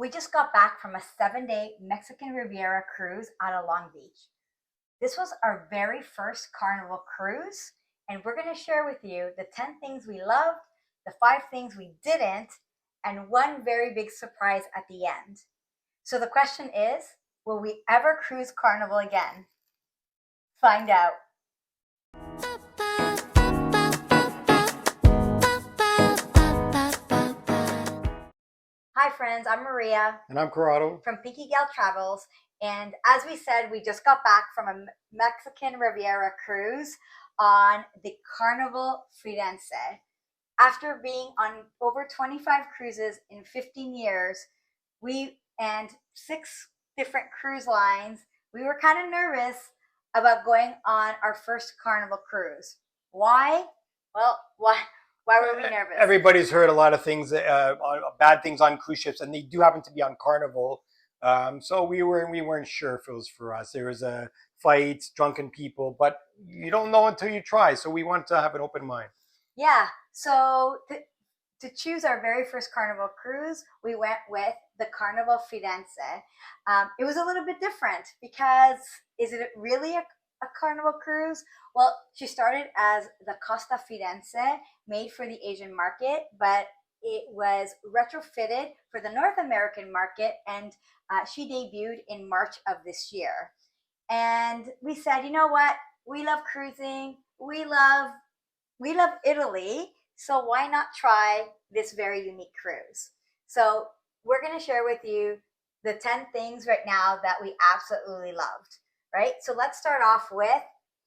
We just got back from a 7-day Mexican Riviera cruise out of Long Beach. This was our very first Carnival cruise, and we're going to share with you the 10 things we loved, the 5 things we didn't, and one very big surprise at the end. So the question is, will we ever cruise Carnival again? Find out. Hi friends, I'm Maria. And I'm Corrado. From Pinkygal Travels. And as we said, we just got back from a Mexican Riviera cruise on the Carnival Firenze. After being on over 25 cruises in 15 years, and 6 different cruise lines, we were kind of nervous about going on our first Carnival cruise. Why? Well, why were we nervous? Everybody's heard a lot of things, bad things on cruise ships, and they do happen to be on Carnival. So we weren't sure if it was for us. There was fights, drunken people, but you don't know until you try. So we want to have an open mind. Yeah. So to choose our very first Carnival cruise, we went with the Carnival Firenze. It was a little bit different because is it really a Carnival cruise? Well, she started as the Costa Firenze, made for the Asian market, but it was retrofitted for the North American market, and she debuted in March of this year. And we said, you know what? We love cruising. We love Italy. So why not try this very unique cruise? So we're going to share with you the 10 things right now that we absolutely loved, right? So let's start off with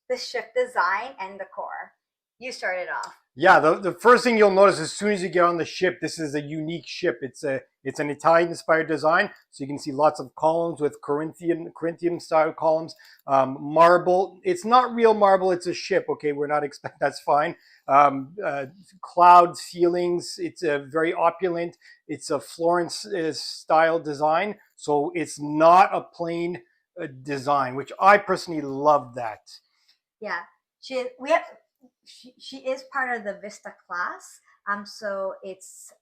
the ship design and decor. You started off. Yeah, the first thing you'll notice as soon as you get on the ship, this is a unique ship. It's an Italian-inspired design, so you can see lots of columns with Corinthian-style columns, marble. It's not real marble; it's a ship. Okay, we're not expect. That's fine. Cloud ceilings. It's a very opulent. It's a Florence-style design, so it's not a plain design, which I personally love that. Yeah, she is part of the Vista class. So it's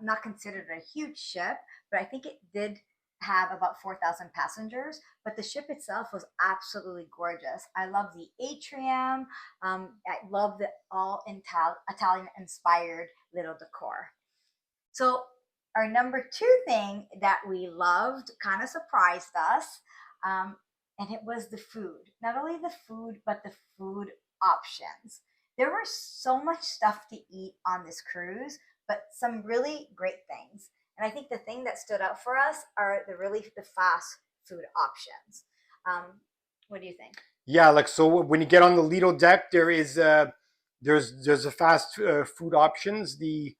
not considered a huge ship, but I think it did have about 4,000 passengers. But the ship itself was absolutely gorgeous. I love the atrium. I love the all Italian inspired little decor. So our number 2 thing that we loved kind of surprised us. And it was the food. Not only the food, but the food options. There were so much stuff to eat on this cruise, but some really great things. And I think the thing that stood out for us are the fast food options. What do you think? Yeah, like so when you get on the Lido deck, there's a fast food options. The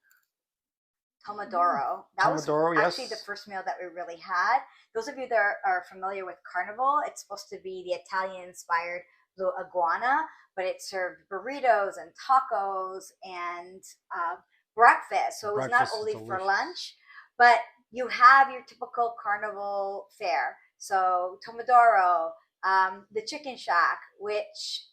Pomodoro. That was actually the first meal that we really had. Those of you that are familiar with Carnival, it's supposed to be the Italian-inspired blue iguana, but it served burritos and tacos and breakfast. So it was not only for lunch, but you have your typical Carnival fare. So Pomodoro, the Chicken Shack, which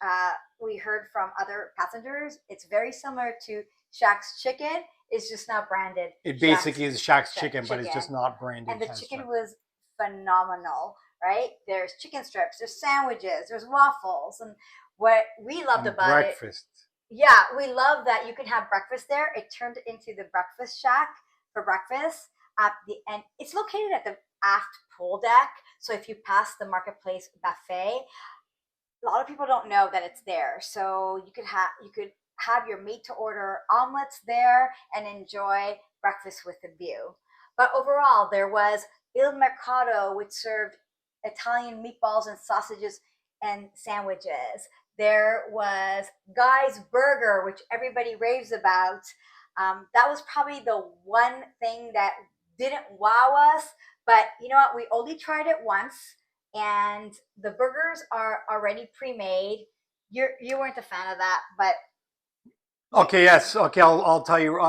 we heard from other passengers, it's very similar to Shack's Chicken. It's just not branded. It basically is Shack's chicken, but it's just not branded. And the chicken was phenomenal, right? There's chicken strips, there's sandwiches, there's waffles. And what we loved about breakfast. Yeah, we love that you can have breakfast there. It turned into the Breakfast Shack for breakfast at the end. It's located at the aft pool deck. So if you pass the Marketplace buffet, a lot of people don't know that it's there. So you could have your made-to-order omelets there and enjoy breakfast with the view. But overall, there was Il Mercato, which served Italian meatballs and sausages and sandwiches. There was Guy's Burger, which everybody raves about. That was probably the one thing that didn't wow us. But you know what? We only tried it once, and the burgers are already pre-made. You weren't a fan of that, but okay, yes. Okay, I'll tell you.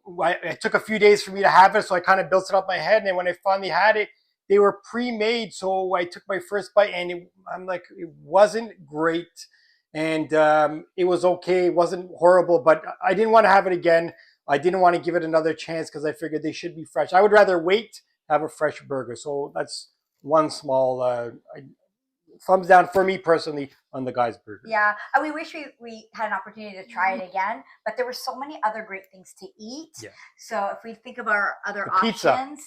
It took a few days for me to have it, so I kind of built it up in my head. And then when I finally had it, they were pre-made. So I took my first bite, and I'm like, it wasn't great, and it was okay. It wasn't horrible, but I didn't want to have it again. I didn't want to give it another chance because I figured they should be fresh. I would rather wait have a fresh burger. So that's one small thumbs down for me personally on the guy's burger. Yeah, and we wish we had an opportunity to try it again, but there were so many other great things to eat. Yeah. So if we think of our other The pizza. options,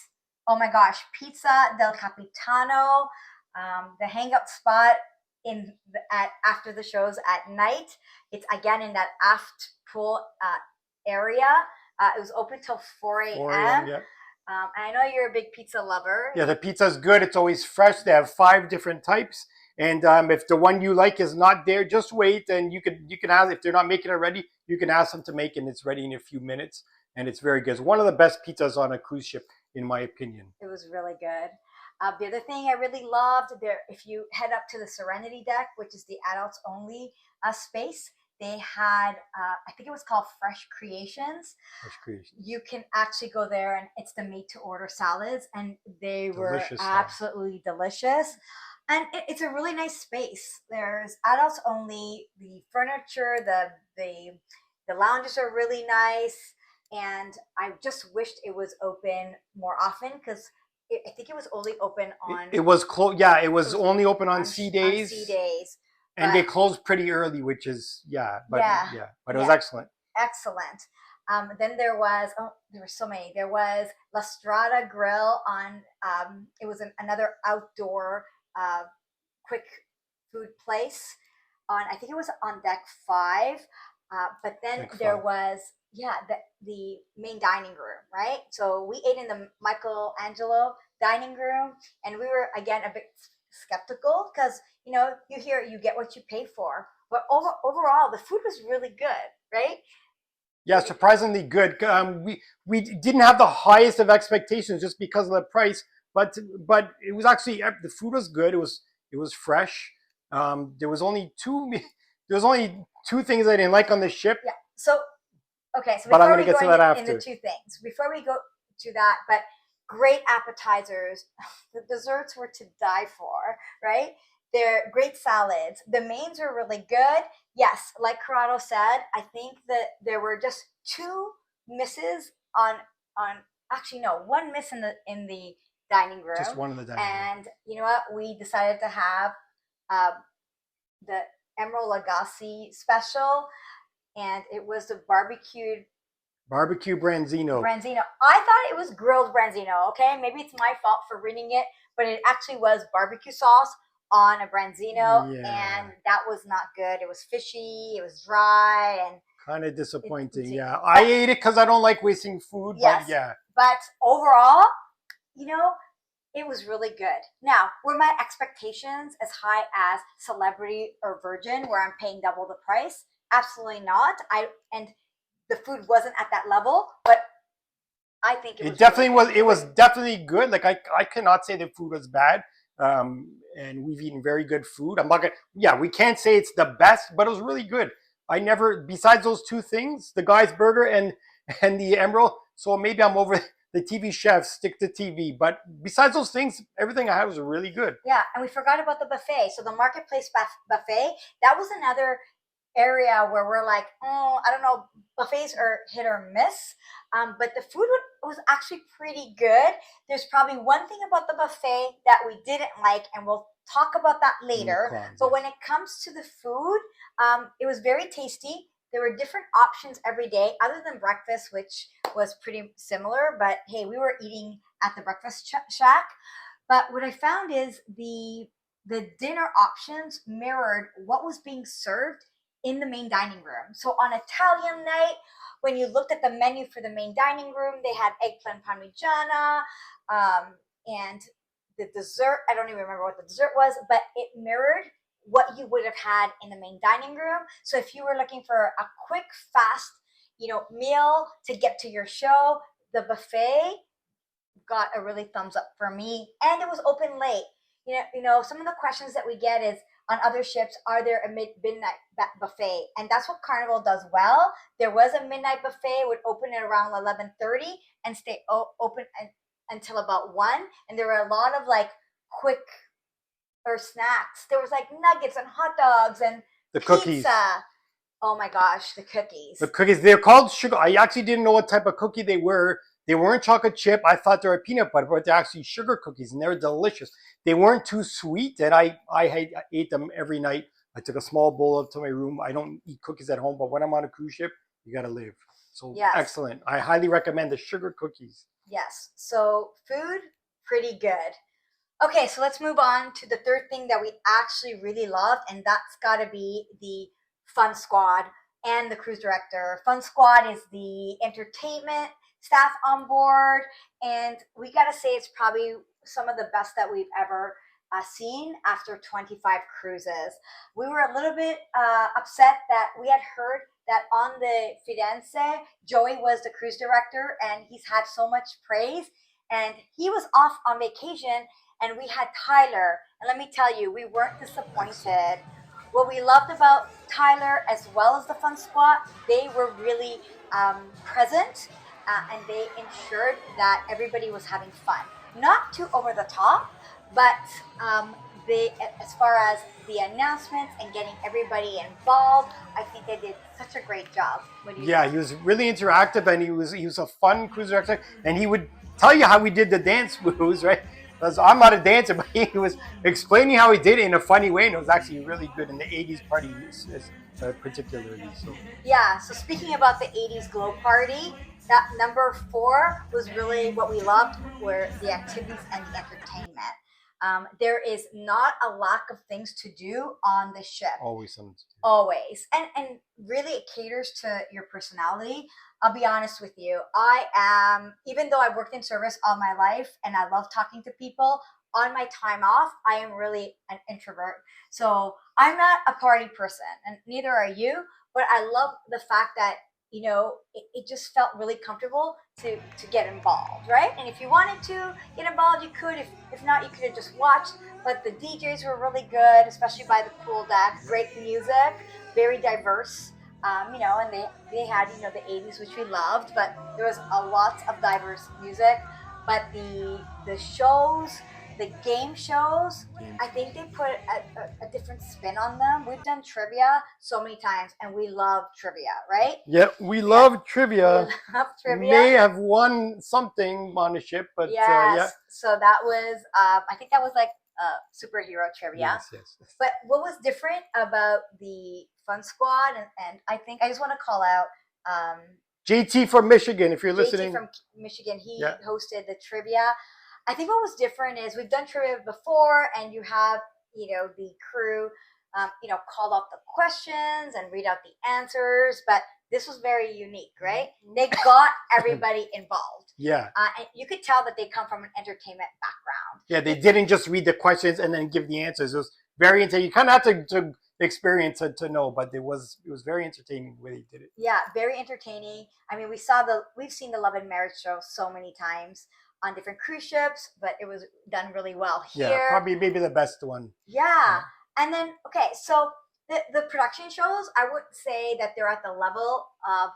oh my gosh, Pizza del Capitano, the hangout spot after the shows at night. It's again in that aft pool area. It was open till 4 a.m. 4 a.m., yeah. I know you're a big pizza lover. Yeah, the pizza's good. It's always fresh. They have 5 different types. And if the one you like is not there, just wait, and you can ask if they're not making it ready. You can ask them to make it, and it's ready in a few minutes. And it's very good. It's one of the best pizzas on a cruise ship, in my opinion. It was really good. The other thing I really loved there, if you head up to the Serenity deck, which is the adults only space, they had I think it was called Fresh Creations. Fresh Creations. You can actually go there, and it's the made to order salads, and they were absolutely delicious. And it's a really nice space. There's adults only. The furniture, the lounges are really nice. And I just wished it was open more often, because I think it was only open on. It was closed. Yeah, it was only open on C days. On C days. And they closed pretty early, which is but it was excellent. Excellent. Then there were so many. There was La Strada Grill on. It was another outdoor quick food place on. I think it was on deck 5. But then there was the main dining room, right? So we ate in the Michelangelo dining room, and we were again a bit skeptical, because you hear you get what you pay for, but overall the food was really good, right? Yeah, surprisingly good. We didn't have the highest of expectations just because of the price, but it was actually, the food was good. It was fresh. There was only two things I didn't like on the ship. Yeah. So okay, so but I'm before going we to get go to that after. into 2 things, before we go to that, but great appetizers. The desserts were to die for, right? They're great salads. The mains are really good. Yes, like Corrado said, I think that there were just 2 misses on actually no, 1 miss in the dining room. Just one in the dining room. And you know what? We decided to have the Emerald Lagasse special, and it was the barbecue branzino. I thought it was grilled branzino. Okay, maybe it's my fault for reading it, but it actually was barbecue sauce on a branzino, and that was not good. It was fishy. It was dry and kind of disappointing. I ate it because I don't like wasting food. Yes, but overall, it was really good. Now, were my expectations as high as Celebrity or Virgin, where I'm paying double the price? Absolutely not. And the food wasn't at that level, but I think it definitely was. It was definitely good. Like I cannot say the food was bad. And we've eaten very good food. I'm not gonna. We can't say it's the best, but it was really good. I never, besides those 2 things, the guy's burger and the Emerald. So maybe I'm over the TV chefs, stick to TV. But besides those things, everything I had was really good. Yeah, and we forgot about the buffet. So the Marketplace buffet, that was another area where we're like, I don't know, buffets are hit or miss. But the food was actually pretty good. There's probably one thing about the buffet that we didn't like, and we'll talk about that later. But when it comes to the food, it was very tasty. There were different options every day, other than breakfast, which was pretty similar. But hey, we were eating at the breakfast shack. But what I found is the dinner options mirrored what was being served in the main dining room. So on Italian night, when you looked at the menu for the main dining room, they had eggplant parmigiana, and the dessert, I don't even remember what the dessert was, but it mirrored what you would have had in the main dining room. So if you were looking for a quick, fast, meal to get to your show, the buffet got a really thumbs up for me, and it was open late. Some of the questions that we get is, on other ships, are there a midnight buffet? And that's what Carnival does well. There was a midnight buffet, would open at around 11:30 and stay open until about 1. And there were a lot of like quick snacks. There was like nuggets and hot dogs and the pizza. Cookies. Oh my gosh, the cookies. The cookies, they're called sugar. I actually didn't know what type of cookie they were. They weren't chocolate chip. I thought they were peanut butter, but they're actually sugar cookies, and they were delicious. They weren't too sweet, and I ate them every night. I took a small bowl up to my room. I don't eat cookies at home, but when I'm on a cruise ship, you got to live. So Yes. excellent. I highly recommend the sugar cookies. Yes. So food, pretty good. Okay, so let's move on to the third thing that we actually really loved, and that's got to be the Fun Squad and the cruise director. Fun Squad is the entertainment staff on board, and we got to say it's probably some of the best that we've ever seen after 25 cruises. We were a little bit upset that we had heard that on the Firenze, Joey was the cruise director, and he's had so much praise, and he was off on vacation, and we had Tyler. And let me tell you, we weren't disappointed. What we loved about Tyler as well as the Fun Squad, they were really present, and they ensured that everybody was having fun. Not too over the top, but they, as far as the announcements and getting everybody involved, I think they did such a great job. What do you Yeah, think? he was really interactive, and he was a fun cruise director, and he would tell you how he did the dance moves, right? Because I'm not a dancer, but he was explaining how he did it in a funny way, and it was actually really good in the '80s party, particularly. So Yeah, so speaking about the 80s glow party, that number 4 was really what we loved, were the activities and the entertainment. There is not a lack of things to do on the ship. always something. Always. And really it caters to your personality. I'll be honest with you. I am, even though I've worked in service all my life and I love talking to people, on my time off, I am really an introvert. So I'm not a party person, and neither are you. But I love the fact that, it just felt really comfortable to get involved, right? And if you wanted to get involved, you could. If not, you could have just watched. But the DJs were really good, especially by the pool deck. Great music, very diverse. And they had the 80s, which we loved, but there was a lot of diverse music. But the shows, the game shows, I think they put a different spin on them. We've done trivia so many times, and we love trivia, right? Yeah, we love trivia. We love trivia. May have won something on the ship, but Yes. yeah. So that was, I think that was like superhero trivia. Yes. But what was different about the Fun Squad, and I think I just want to call out JT from Michigan, if you're listening. JT from Michigan, he Yeah. hosted the trivia. I think what was different is we've done trivia before, and you have the crew, call out the questions and read out the answers, but this was very unique, right? They got everybody involved. Yeah. And you could tell that they come from an entertainment background. Yeah, they didn't just read the questions and then give the answers. It was very entertaining. You kind of have to experience it to know, but it was very entertaining the way they did it. Yeah, very entertaining. I mean, we've seen the Love and Marriage show so many times on different cruise ships, but it was done really well here. Yeah, probably maybe the best one. Yeah. And then, okay, so the production shows, I wouldn't say that they're at the level of,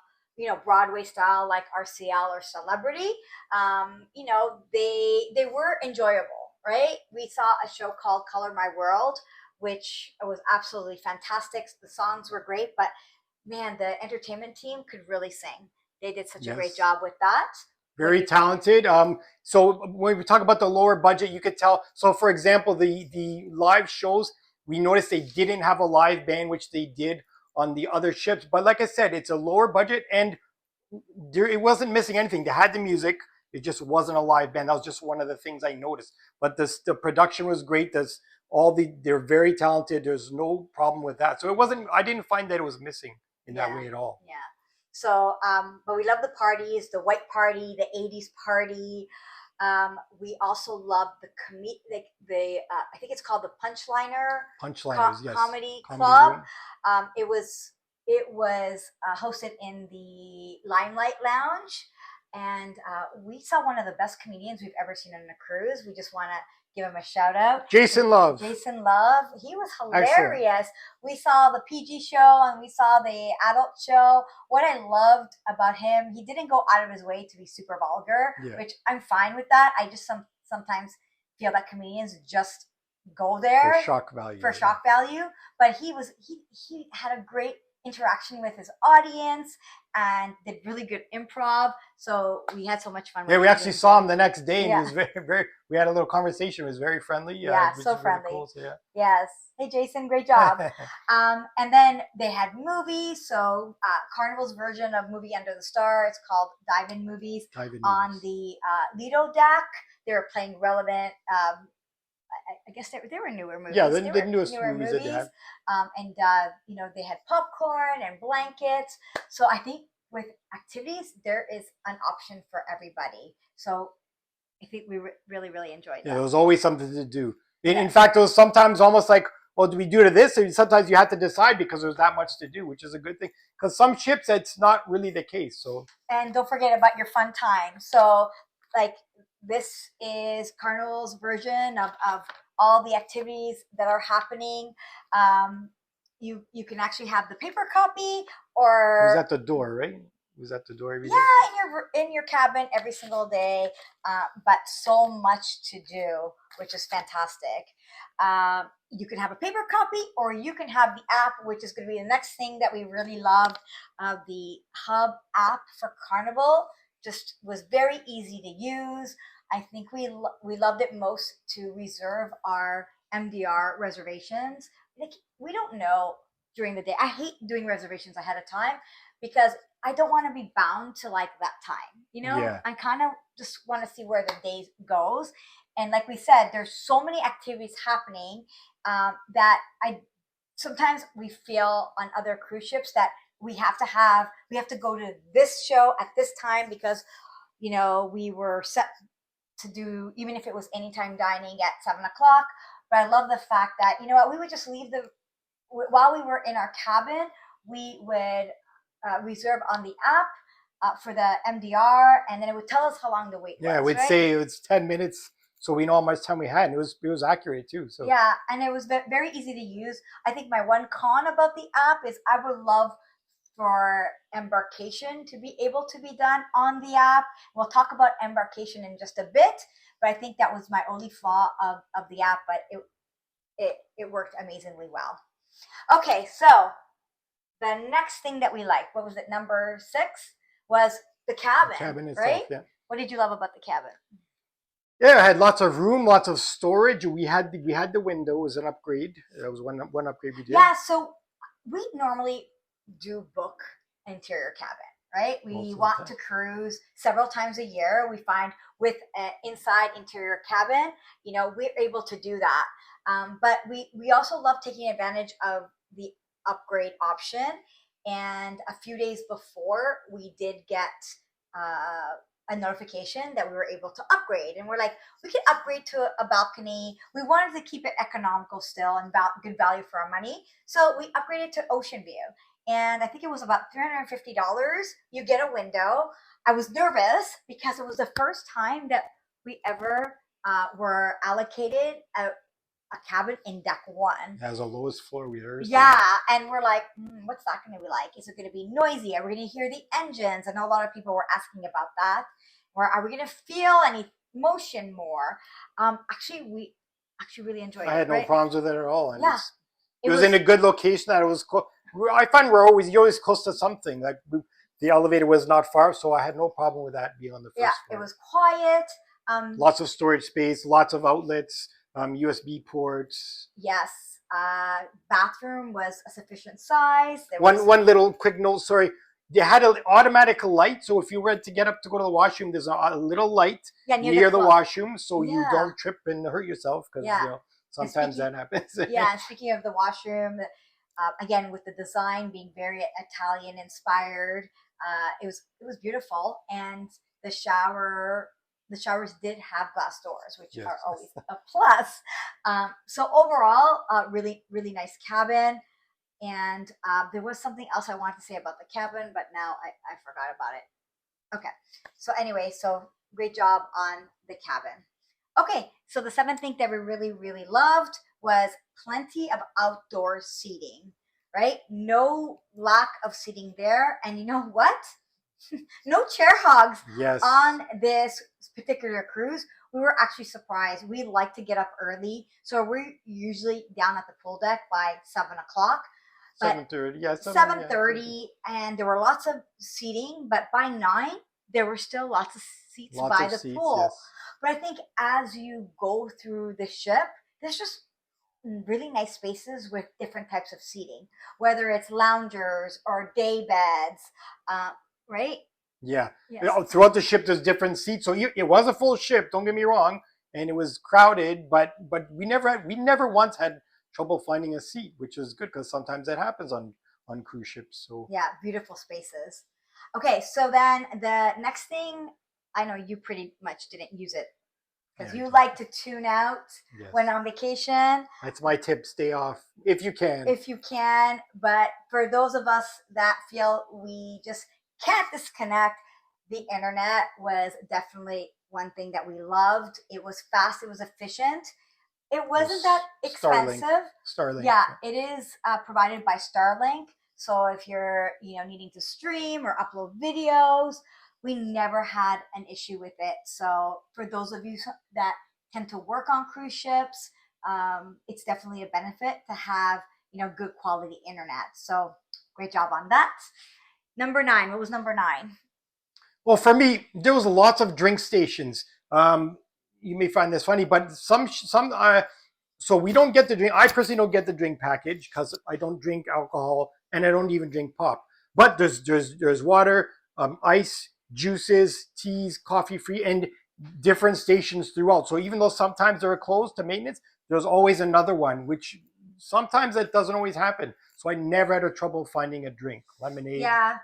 Broadway style like RCL or Celebrity. They were enjoyable, right? We saw a show called Color My World, which was absolutely fantastic. The songs were great, but man, the entertainment team could really sing. They did such a great job with that. Very talented. So when we talk about the lower budget, you could tell. So for example, the live shows, we noticed they didn't have a live band, which they did on the other ships. But like I said, it's a lower budget, and it wasn't missing anything. They had the music. It just wasn't a live band. That was just one of the things I noticed. But the production was great. They're very talented. There's no problem with that. So it wasn't. I didn't find that it was missing in that way at all. Yeah. So, but we love the parties, the white party, the 80s party. We also love the I think it's called the Punchliners, yes. Comedy Club. It was hosted in the Limelight Lounge, and we saw one of the best comedians we've ever seen on a cruise. We just want to give him a shout out. Jason Love. Jason Love. He was hilarious. Excellent. We saw the PG show and we saw the adult show. What I loved about him, he didn't go out of his way to be super vulgar, which I'm fine with that. I just sometimes feel that comedians just go there for shock value. But he had a great interaction with his audience and did really good improv. So we had so much fun. Yeah, we actually saw him the next day, and Yeah. he was very, very. We had a little conversation. It was very friendly. Yeah, which so is really friendly. cool, so yeah. Yes. Hey, Jason, great job. And then they had movies. So Carnival's version of Movie Under the Star, it's called Dive-In Movies. On the Lido deck, they were playing relevant. I guess they were newer movies. Yeah, they the were newest newer movies that they had. And they had popcorn and blankets. So I think with activities, there is an option for everybody. So I think we really, really enjoyed that. Yeah, there was always something to do. In fact, it was sometimes almost like, well, do we do this? And sometimes you had to decide because there's that much to do, which is a good thing. Because some ships, it's not really the case. So. And don't forget about your fun time. So, like, this is Carnival's version of all the activities that are happening. You can actually have the paper copy, or it was at the door, right? It was at the door every day. in your cabin every single day. But so much to do, which is fantastic. You can have a paper copy, or you can have the app, which is going to be the next thing that we really loved. The Hub app for Carnival just was very easy to use. I think we loved it most to reserve our MDR reservations. Like, we don't know during the day. I hate doing reservations ahead of time because I don't want to be bound to like that time. Yeah. I kind of just want to see where the day goes. And like we said, there's so many activities happening that sometimes we feel on other cruise ships that we have to go to this show at this time because we were set to do, even if it was anytime dining at 7:00. But I love the fact that we would just leave while we were in our cabin, we would reserve on the app for the MDR, and then it would tell us how long the wait was. Yeah, we'd say it's 10 minutes, so we know how much time we had. And it was accurate too. So yeah, and it was very easy to use. I think my one con about the app is I would love for Embarkation to be able to be done on the app. We'll talk about Embarkation in just a bit, but I think that was my only flaw of the app, but it worked amazingly well. Okay, so the next thing that we liked, what was it, number 6, was the cabin. The cabin itself, right? Yeah. What did you love about the cabin? Yeah, it had lots of room, lots of storage. We had the window. It was an upgrade. That was one upgrade we did. Yeah, so we normally do book interior cabin, right? We want to cruise several times a year. We find with an inside interior cabin, we're able to do that. But we also love taking advantage of the upgrade option. And a few days before, we did get a notification that we were able to upgrade, and we're like, we can upgrade to a balcony. We wanted to keep it economical still and good value for our money, so we upgraded to ocean view, and I think it was about $350. You get a window. I was nervous because it was the first time that we ever were allocated a cabin in deck 1. It has the lowest floor we ever seen. Yeah, and we're like, what's that going to be like? Is it going to be noisy? Are we going to hear the engines? I know a lot of people were asking about that. Or are we going to feel any motion more? Actually, we really enjoyed it. I had no problems with it at all. And yeah, it was in a good location. That it was cool. I find you're always close to something. Like the elevator was not far, so I had no problem with that being on the first floor. Yeah, it was quiet. Lots of storage space, lots of outlets. USB ports. Yes. Bathroom was a sufficient size. One little quick note, sorry. They had an automatic light, so if you were to get up to go to the washroom, there's a little light near the washroom, so you don't trip and hurt yourself, because sometimes that happens. Yeah, and speaking of the washroom, again, with the design being very Italian inspired, it was beautiful, and the showers did have glass doors, which are always a plus. So overall, really, really nice cabin. And there was something else I wanted to say about the cabin, but now I forgot about it. Okay. So anyway, so great job on the cabin. Okay. So the 7th thing that we really, really loved was plenty of outdoor seating, right? No lack of seating there. And you know what? No chair hogs on this particular cruise. We were actually surprised. We like to get up early, so we're usually down at the pool deck by 7:00. but 7:30. Yeah, 7:30, and there were lots of seating. But by 9, there were still lots of seats Lots by of the seats. pool. Yes. But I think as you go through the ship, there's just really nice spaces with different types of seating, whether it's loungers or day beds, right? Yeah. Yes. Throughout the ship, there's different seats. So it was a full ship. Don't get me wrong, and it was crowded, but we never once had trouble finding a seat, which is good because sometimes that happens on cruise ships. So Yeah, beautiful spaces. Okay, so then the next thing, I know you pretty much didn't use it because yeah, you like to tune out yes, when on vacation that's my tip. Stay off if you can. if you can. But for those of us that feel we just can't disconnect, the internet was definitely one thing that we loved. It was fast, it was efficient. It wasn't that Starlink. expensive. Starlink. Yeah, it is provided by Starlink. So if you're, needing to stream or upload videos, we never had an issue with it. So for those of you that tend to work on cruise ships, it's definitely a benefit to have, good quality internet. So great job on that. Number 9. What was number 9? Well, for me, there was lots of drink stations. You may find this funny, but some so we don't get the drink. I personally don't get the drink package because I don't drink alcohol and I don't even drink pop. But there's water, ice, juices, teas, coffee free, and different stations throughout. So even though sometimes they're closed to maintenance, there's always another one, which sometimes that doesn't always happen. So I never had a trouble finding a drink, lemonade. Yeah,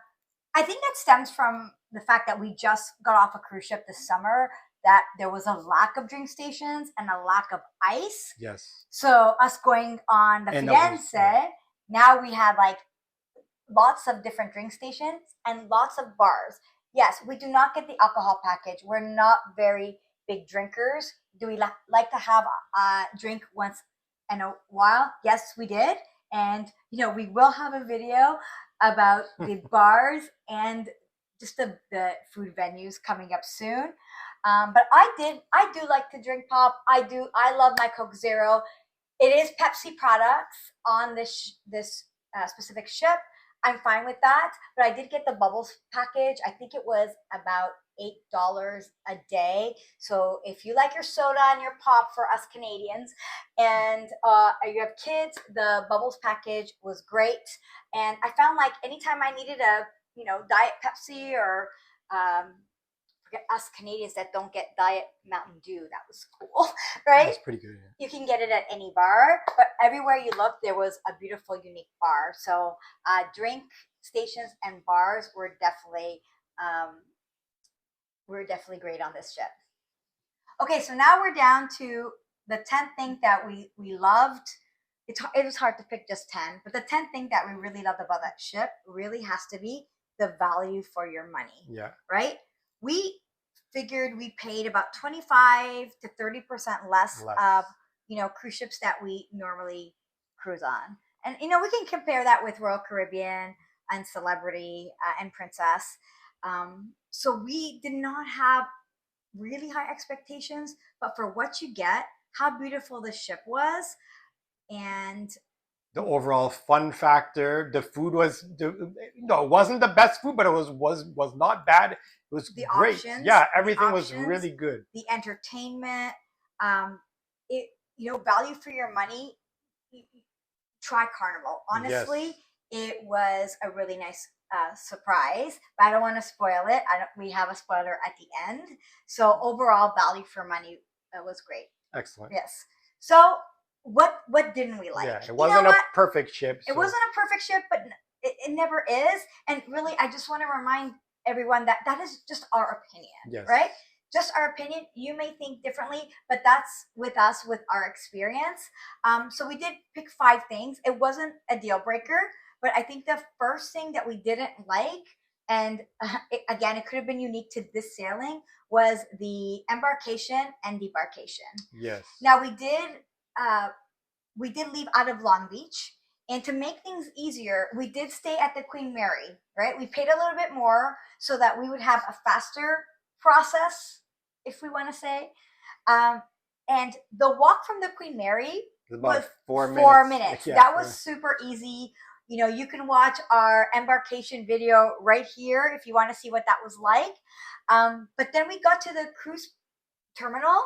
I think that stems from the fact that we just got off a cruise ship this summer, that there was a lack of drink stations and a lack of ice. Yes. So us going on the And Firenze, now we have like lots of different drink stations and lots of bars. Yes, we do not get the alcohol package. We're not very big drinkers. Do we like to have a drink once in a while? Yes, we did. And, we will have a video about the bars and just the food venues coming up soon. But I do like to drink pop. I love my Coke Zero. It is Pepsi products on this specific ship. I'm fine with that, but I did get the bubbles package. I think it was about $8 a day. So if you like your soda and your pop, for us Canadians, and you have kids, the bubbles package was great. And I found like anytime I needed a Diet Pepsi or forget us Canadians that don't get Diet Mountain Dew, that was cool, right? That's pretty good. Yeah. You can get it at any bar, but everywhere you look, there was a beautiful, unique bar. So drink stations and bars were definitely great on this ship. Okay, so now we're down to the 10th thing that we loved. It was hard to pick just 10, but the 10th thing that we really loved about that ship really has to be the value for your money. Yeah. Right? We figured we paid about 25 to 30% less of cruise ships that we normally cruise on. And we can compare that with Royal Caribbean and Celebrity and Princess. So we did not have really high expectations, but for what you get, how beautiful the ship was, and the overall fun factor. The food was it wasn't the best food, but it was not bad. It was the great. options. Yeah, everything was really good. The entertainment, it value for your money. Try Carnival. Honestly, yes. It was a really nice surprise, but I don't want to spoil it. We have a spoiler at the end. So overall, value for money was great. Excellent. Yes. So what didn't we like? Yeah, it wasn't a perfect ship. So. It wasn't a perfect ship, but it never is. And really, I just want to remind everyone that is just our opinion. Yes. Right? Just our opinion. You may think differently, but that's with us, with our experience. So we did pick 5 things. It wasn't a deal breaker, but I think the first thing that we didn't like, and it could have been unique to this sailing, was the embarkation and debarkation. Yes. Now we did leave out of Long Beach. And to make things easier, we did stay at the Queen Mary, right? We paid a little bit more so that we would have a faster process, if we want to say. And the walk from the Queen Mary was 4 minutes. Yeah, that was super easy. You can watch our embarkation video right here if you want to see what that was like. But then we got to the cruise terminal,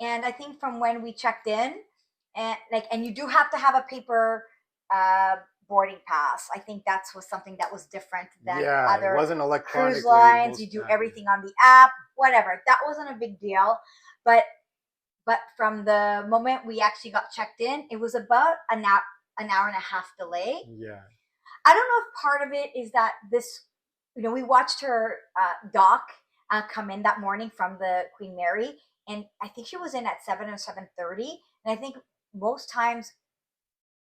and I think from when we checked in, and you do have to have a paper uh, boarding pass. I think that's was something that was different than Yeah, it other wasn't electronic cruise like lines. most. You do everything on the app, whatever. That wasn't a big deal, but from the moment we actually got checked in, it was about an hour and a half delay. Yeah. I don't know if part of it is that we watched her dock come in that morning from the Queen Mary, and I think she was in at 7 or 7:30. And I think most times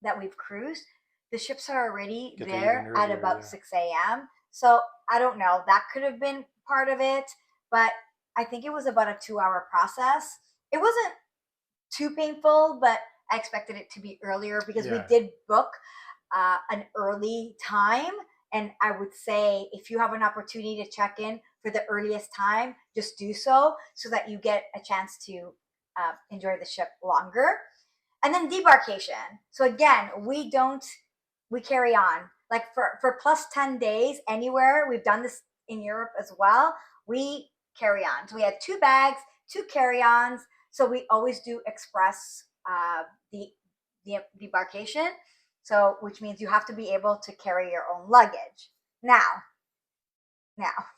that we've cruised, the ships are already there at about 6 a.m. So I don't know. That could have been part of it, but I think it was about a 2-hour process. It wasn't too painful, but I expected it to be earlier because we did book an early time. And I would say if you have an opportunity to check in for the earliest time, just do so that you get a chance to enjoy the ship longer. And then debarkation. So again, we carry on. Like for plus 10 days anywhere, we've done this in Europe as well, we carry on. So we had 2 bags, 2 carry-ons. So we always do express the debarkation. So which means you have to be able to carry your own luggage. Now.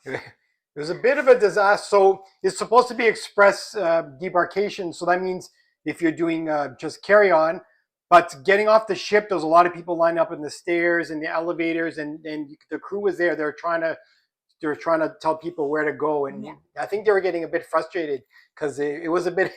It was a bit of a disaster. So it's supposed to be express debarkation. So that means if you're doing just carry on, but getting off the ship, there's a lot of people lined up in the stairs and the elevators, and the crew was there. They're trying to tell people where to go, and I think they were getting a bit frustrated because it was a bit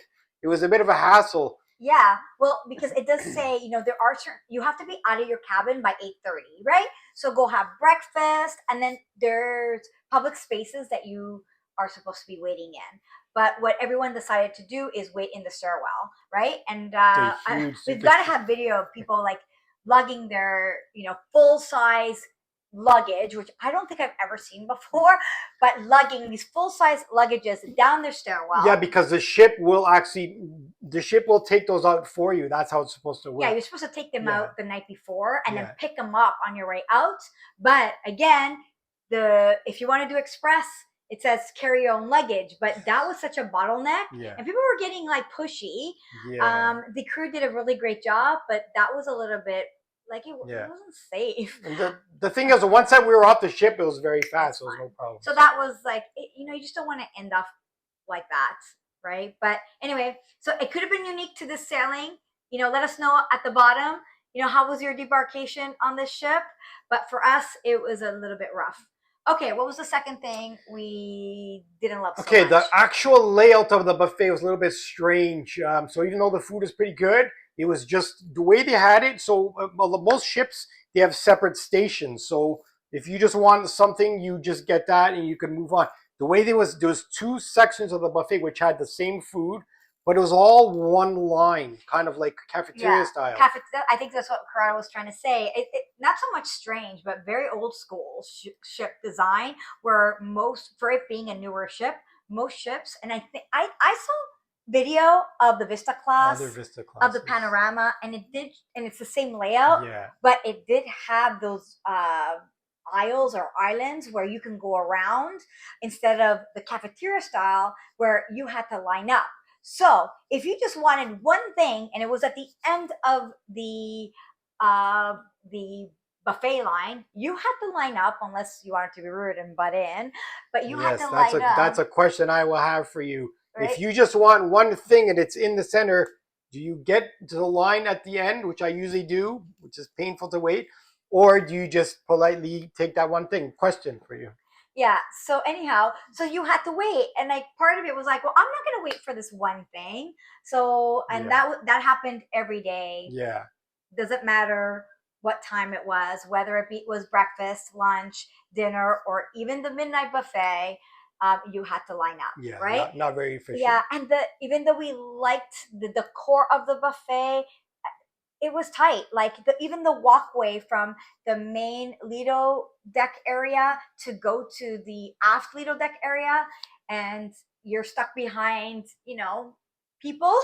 of a hassle. Yeah, well, because it does say, there are certain, you have to be out of your cabin by 8:30, right? So go have breakfast, and then there's public spaces that you are supposed to be waiting in. But what everyone decided to do is wait in the stairwell, right? And we've got to have video of people like lugging their, full size luggage, which I don't think I've ever seen before, but lugging these full-size luggages down their stairwell. Yeah, because the ship will take those out for you. That's how it's supposed to work. Yeah, you're supposed to take them out the night before and then pick them up on your way out. But again, if you want to do express, it says carry your own luggage, but that was such a bottleneck, and people were getting like pushy. The crew did a really great job, but that was a little bit like it wasn't safe. And the thing is, once that we were off the ship, it was very fast, so it was no problem. So that was like, you just don't want to end up like that, right? But anyway, so it could have been unique to this sailing. Let us know at the bottom, how was your debarkation on this ship? But for us, it was a little bit rough. Okay, what was the second thing we didn't love so much? The actual layout of the buffet was a little bit strange. So even though the food is pretty good, it was just the way they had it. So most ships, they have separate stations. So if you just want something, you just get that and you can move on. The way there was 2 sections of the buffet which had the same food, but it was all one line, kind of like cafeteria style. I think that's what Corrado was trying to say. Not so much strange, but very old school ship design, where for it being a newer ship, most ships, and I think I saw video of the Vista class, of the Panorama, and it's the same layout, but it did have those aisles or islands where you can go around instead of the cafeteria style where you had to line up. So if you just wanted one thing and it was at the end of the buffet line, you had to line up unless you wanted to be rude and butt in, but you had to line up. That's a question I will have for you. Right? If you just want one thing and it's in the center, do you get to the line at the end, which I usually do, which is painful to wait, or do you just politely take that one thing? Question for you. Yeah. So anyhow, so you had to wait, and like part of it was like, well, I'm not gonna wait for this one thing. So that happened every day. Yeah. Doesn't matter what time it was, whether it was breakfast, lunch, dinner, or even the midnight buffet. You had to line up. Yeah. Right. Not very efficient. Yeah, and even though we liked the decor of the buffet, it was tight. Like even the walkway from the main Lido deck area to go to the aft Lido deck area, and you're stuck behind, people,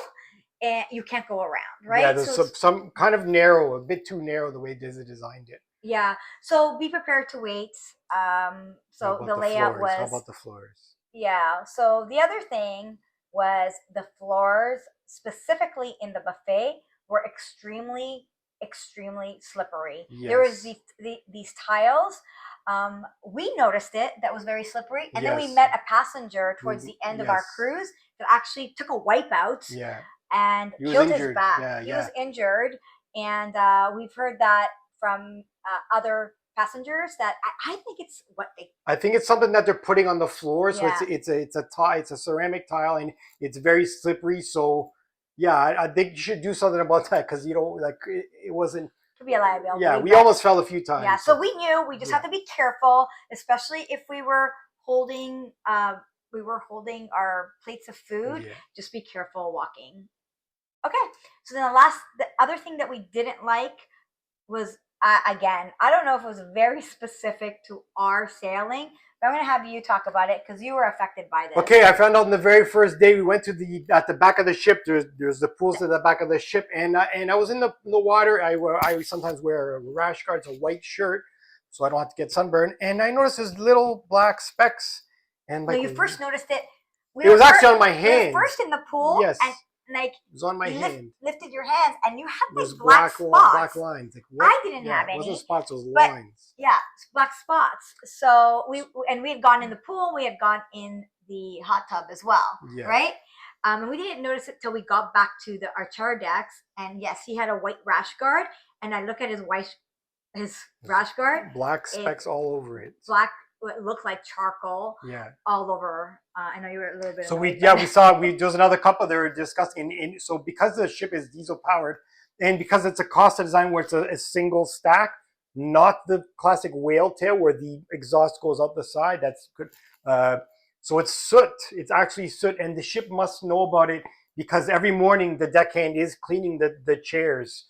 and you can't go around, right? Yeah, there's some kind of narrow, a bit too narrow the way Disney designed it. Yeah. So be prepared to wait. How So about the the layout floors? How was, about the floors? yeah. So the other thing was the floors, specifically in the buffet, were extremely slippery. There was Yes. these tiles. We noticed it that was very slippery, and then we Yes. met a passenger towards the end of our Yes. cruise that actually took a wipeout Yeah. and He was killed his injured. back. Yeah. He Yeah. was injured, and we've heard that from other passengers that I think it's what they. I think it's something that they're putting on the floor. So Yeah, it's a ceramic tile, and it's very slippery. So yeah, I think you should do something about that, because like it wasn't. could be a Yeah, liability, we but almost fell a few yeah. times. So So we knew we just yeah. have to be careful, especially if holding we were holding our plates of food. Yeah. Just be careful walking. Okay. So then the other thing that we didn't like was, again, I don't know if it was very specific to our sailing, but I'm going to have you talk about it because you were affected by this. Okay, I found out on the very first day we went to at the back of the ship. There's the pools at the back of the ship, and I was in the water. I sometimes wear a rash guard, it's a white shirt, so I don't have to get sunburned. And I noticed there's little black specks, and No, like you first noticed it. it was actually on my We were hands. first in the pool, Yes, and like it was on my hand. lifted your hands, and you had There's like black spots. black lines. Like what? I didn't Yeah, have it any. wasn't spots, it was But lines. yeah, black spots. So we had gone in the pool, we had gone in the hot tub as well, Yeah. right? And we didn't notice it till we got back to our char decks. And yes, he had a white rash guard, and I look at his rash guard, Black specks all over it. black. It looked like charcoal. Yeah. All over. I know you were a little bit. So annoyed, we saw there was another couple they were discussing. So because the ship is diesel powered, and because it's a Costa design where it's a single stack, not the classic whale tail where the exhaust goes out the side. That's good. So it's soot. It's actually soot, and the ship must know about it because every morning the deckhand is cleaning the chairs.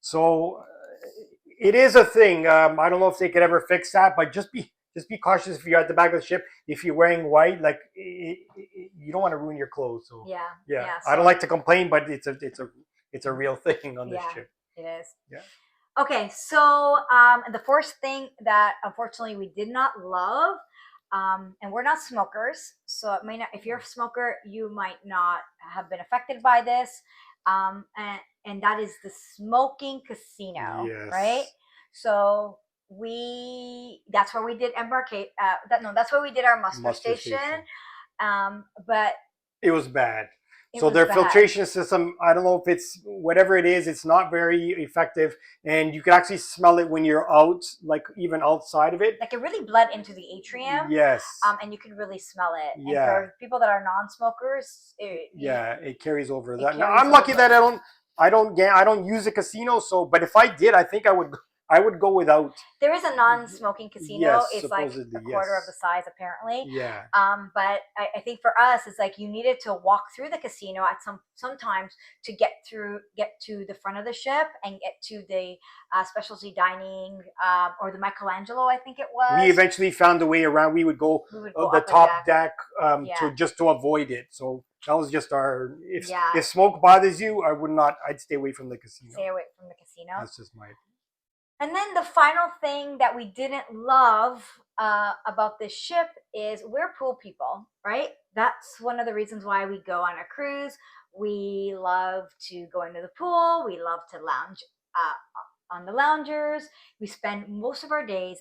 So it is a thing. I don't know if they could ever fix that, but just be cautious if you're at the back of the ship. If you're wearing white, like you don't want to ruin your clothes. So yeah. I don't like to complain, but it's a real thing on this ship. It is. Yeah. Okay, so the first thing that unfortunately we did not love, and we're not smokers, so it may not. If you're a smoker, you might not have been affected by this, and that is the smoking casino, Yes. right? So that's where we did that's where we did our muster station. But it was bad. So their filtration system, I don't know if it's whatever it is, it's not very effective, and you can actually smell it when you're out, like even outside of it. Like it really bled into the atrium. Yes. And you can really smell it. Yeah. And for people that are non-smokers, it carries over that. Now I'm lucky that I don't use a casino. So, but if I did, I think I would go without. There is a non-smoking casino. Yes, it's like a quarter of the size, apparently. Yeah. But I think for us, it's like you needed to walk through the casino at sometimes to get to the front of the ship and get to the specialty dining or the Michelangelo, I think it was. We eventually found a way around. We would go the top deck to avoid it. So that was just our. If smoke bothers you, I'd stay away from the casino. Stay away from the casino. That's just my. And then the final thing that we didn't love about this ship is we're pool people, right? That's one of the reasons why we go on a cruise. We love to go into the pool. We love to lounge on the loungers. We spend most of our days,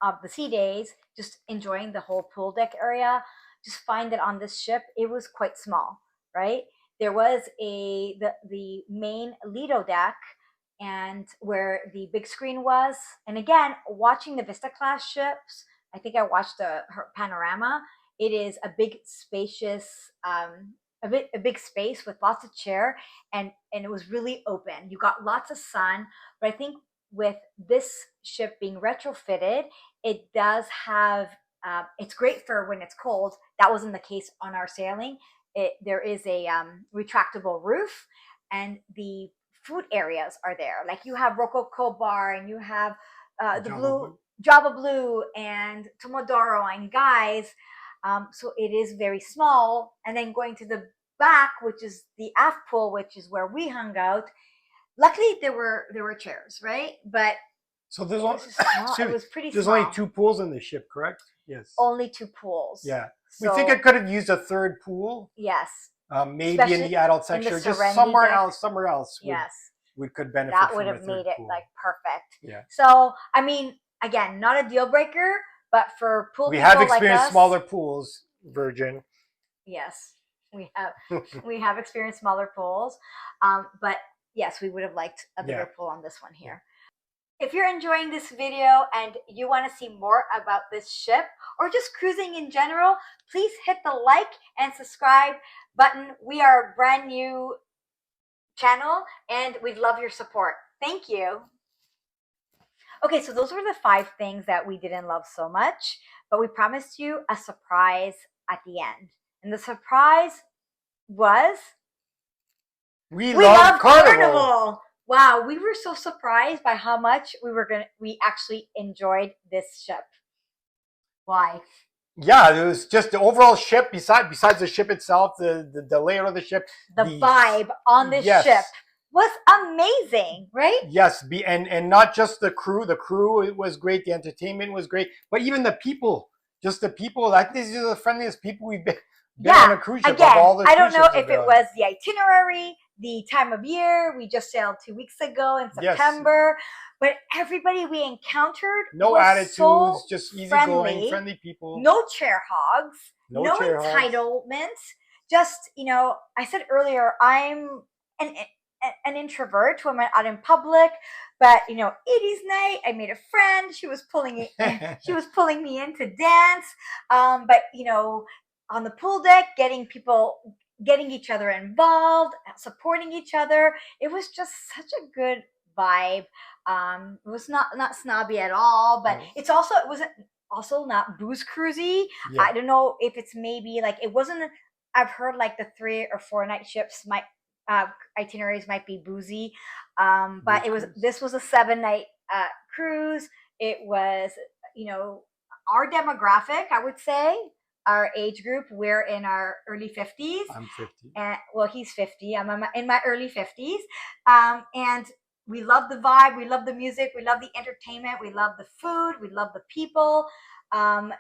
the sea days, just enjoying the whole pool deck area. Just find that on this ship, it was quite small, right? There was the main Lido deck, and where the big screen was. And again, watching the Vista class ships, I think I watched her panorama. It is a big, spacious, a big space with lots of chair, and it was really open. You got lots of sun, but I think with this ship being retrofitted, it does have. It's great for when it's cold. That wasn't the case on our sailing. There is a retractable roof, and the food areas are there. Like you have Rococo Bar, and you have the Java Blue and Tomodoro and Guys. So it is very small. And then going to the back, which is the aft pool, which is where we hung out. Luckily, there were chairs, right? But So there's It was just small. It was pretty there's small. only 2 pools in the ship, correct? Yes. Only 2 pools. Yeah. So, We think it could have used a 3rd pool. yes. Maybe in Especially the adult in the section, or just Serenity somewhere deck. else. Somewhere else. Yes. We could benefit That from would a have 3rd made it pool. like perfect. Yeah. So, I mean, again, not a deal breaker, but for pool We people have experienced like us, smaller pools, Virgin. Yes, we have. We have experienced smaller pools, but yes, we would have liked a bigger pool on this one here. If you're enjoying this video and you want to see more about this ship or just cruising in general, please hit the like and subscribe button. We are a brand new channel and we'd love your support. Thank you. Okay, so those were the 5 things that we didn't love so much, but we promised you a surprise at the end. And the surprise was we love Carnival. Wow, we were so surprised by how much we actually enjoyed this ship. Why? Yeah, it was just the overall ship. Besides the ship itself, the layout of the ship, the vibe on this ship was amazing, right? Yes, and not just the crew. The crew was great. The entertainment was great, but even the people. Just the people. I think these are the friendliest people we've been on a cruise ship. Again, of all the I don't know ships if it was the itinerary, the time of year. We just sailed 2 weeks ago in September, but everybody we encountered was attitudes, so just easygoing, friendly people. No chair hogs, no entitlements. Just, I said earlier, I'm an introvert when I'm out in public, but 80s night, I made a friend. She was pulling me in to dance. But on the pool deck, getting each other involved, supporting each other. It was just such a good vibe. It was not snobby at all, but it wasn't also not booze cruisy. Yeah. I don't know if it's maybe like it wasn't. I've heard like the 3 or 4 night ships might itineraries might be boozy, but this was a 7-night cruise. It was our demographic, I would say. Our age group, we're in our early 50s. I'm 50. And he's 50. I'm in my early 50s. And we love the vibe. We love the music. We love the entertainment. We love the food. We love the people.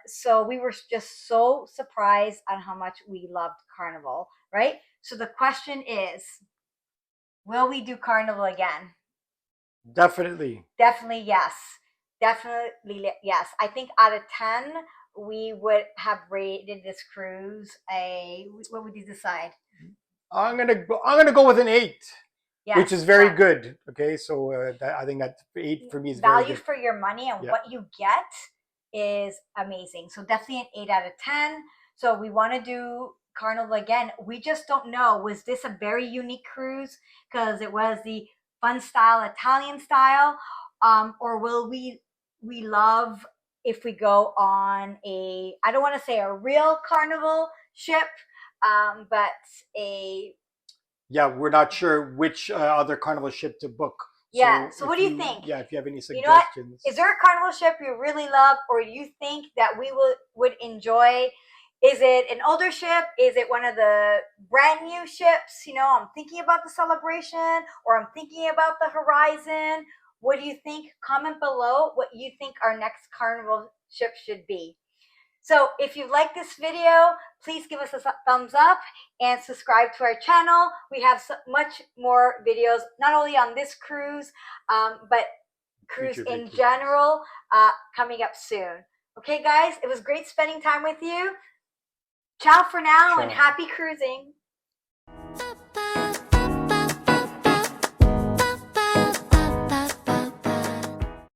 So we were just so surprised on how much we loved Carnival, right? So the question is, will we do Carnival again? Definitely. Definitely yes. Definitely yes. I think out of 10, we would have rated this cruise what would you decide? I'm gonna go with an 8, which is very good. Okay, so I think that 8 for me is value very good. For your money, and what you get is amazing. So definitely an 8 out of 10. So we want to do Carnival again. We just don't know. Was this a very unique cruise because it was the fun style, Italian style, or will we love if we go on I don't want to say a real Carnival ship, but we're not sure which other Carnival ship to book. Yeah, so what do you think? Yeah, if you have any suggestions. You know what? Is there a Carnival ship you really love or you think that we would enjoy? Is it an older ship? Is it one of the brand new ships? I'm thinking about the Celebration or I'm thinking about the Horizon. What do you think? Comment below what you think our next Carnival ship should be. So if you like this video, please give us a thumbs up and subscribe to our channel. We have so much more videos, not only on this cruise, but cruise in general, coming up soon. Okay, guys, it was great spending time with you. Ciao for now and happy cruising.